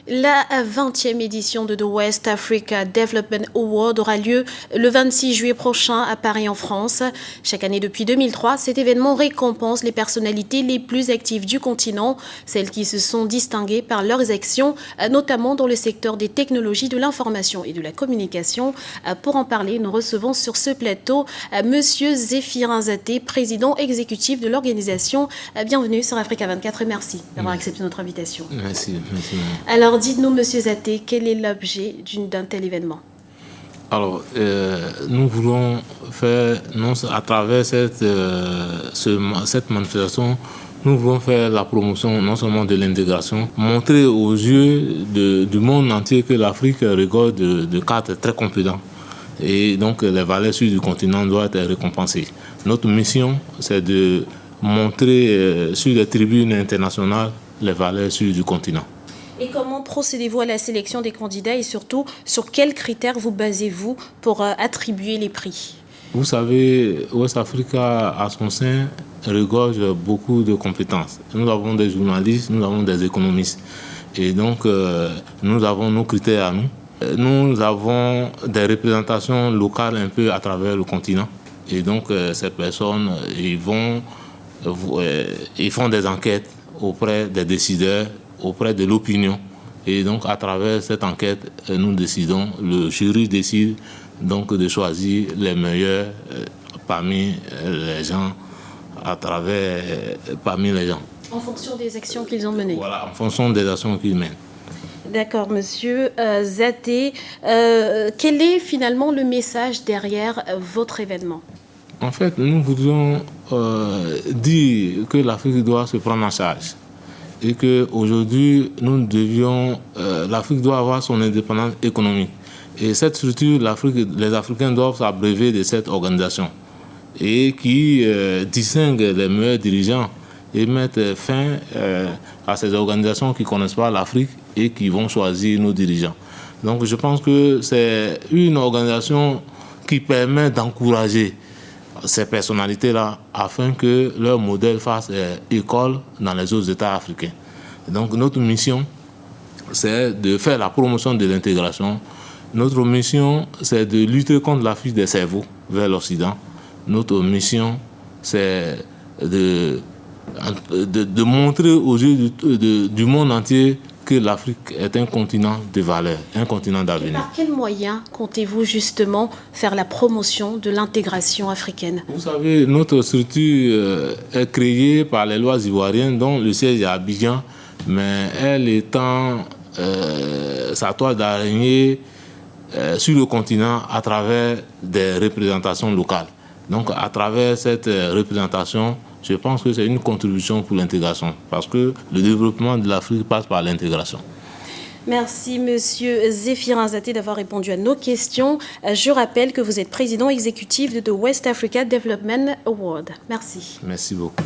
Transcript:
La 20e édition de The West Africa Development Award aura lieu le 26 juillet prochain à Paris en France. Chaque année depuis 2003, cet événement récompense les personnalités les plus actives du continent, celles qui se sont distinguées par leurs actions, notamment dans le secteur des technologies de l'information et de la communication. Pour en parler, nous recevons sur ce plateau Monsieur Zéphirin Zaté, président exécutif de l'organisation. Bienvenue sur Africa 24 et merci d'avoir accepté notre invitation. Merci. Alors, dites-nous, Monsieur Zaté, quel est l'objet d'un tel événement? Alors, nous voulons faire, à travers cette manifestation, nous voulons faire la promotion non seulement de l'intégration, montrer aux yeux du monde entier que l'Afrique regorge de cadres très compétents. Et donc, les valeurs sûres du continent doivent être récompensées. Notre mission, c'est de montrer sur les tribunes internationales les valeurs sûres du continent. Et comment procédez-vous à la sélection des candidats et surtout, sur quels critères vous basez-vous pour attribuer les prix? Vous savez, West Africa, à son sein, regorge beaucoup de compétences. Nous avons des journalistes, nous avons des économistes. Et donc, nous avons nos critères à nous. Nous avons des représentations locales un peu à travers le continent. Et donc, ces personnes, ils font des enquêtes auprès des décideurs, auprès de l'opinion. Et donc, à travers cette enquête, nous décidons, le jury décide donc de choisir les meilleurs parmi les gens, parmi les gens. En fonction des actions qu'ils ont menées. Voilà, en fonction des actions qu'ils mènent. D'accord, Monsieur Zaté. Quel est finalement le message derrière votre événement? En fait, nous voudrions dire que l'Afrique doit se prendre en charge. Et qu'aujourd'hui, l'Afrique doit avoir son indépendance économique. Et cette structure, les Africains doivent s'abreuver de cette organisation et qui distingue les meilleurs dirigeants et mettre fin à ces organisations qui ne connaissent pas l'Afrique et qui vont choisir nos dirigeants. Donc je pense que c'est une organisation qui permet d'encourager ces personnalités-là afin que leur modèle fasse école dans les autres États africains. Donc notre mission, c'est de faire la promotion de l'intégration. Notre mission, c'est de lutter contre la fuite des cerveaux vers l'Occident. Notre mission, c'est de montrer aux yeux du monde entier que l'Afrique est un continent de valeurs, un continent d'avenir. Par quels moyens comptez-vous justement faire la promotion de l'intégration africaine? Vous savez, notre structure est créée par les lois ivoiriennes dont le siège est à Abidjan, mais elle étend sa toile d'araignée sur le continent à travers des représentations locales. Donc à travers cette représentation, je pense que c'est une contribution pour l'intégration, parce que le développement de l'Afrique passe par l'intégration. Merci, Monsieur Zéphirin Zaté, d'avoir répondu à nos questions. Je rappelle que vous êtes président exécutif de The West Africa Development Award. Merci. Merci beaucoup.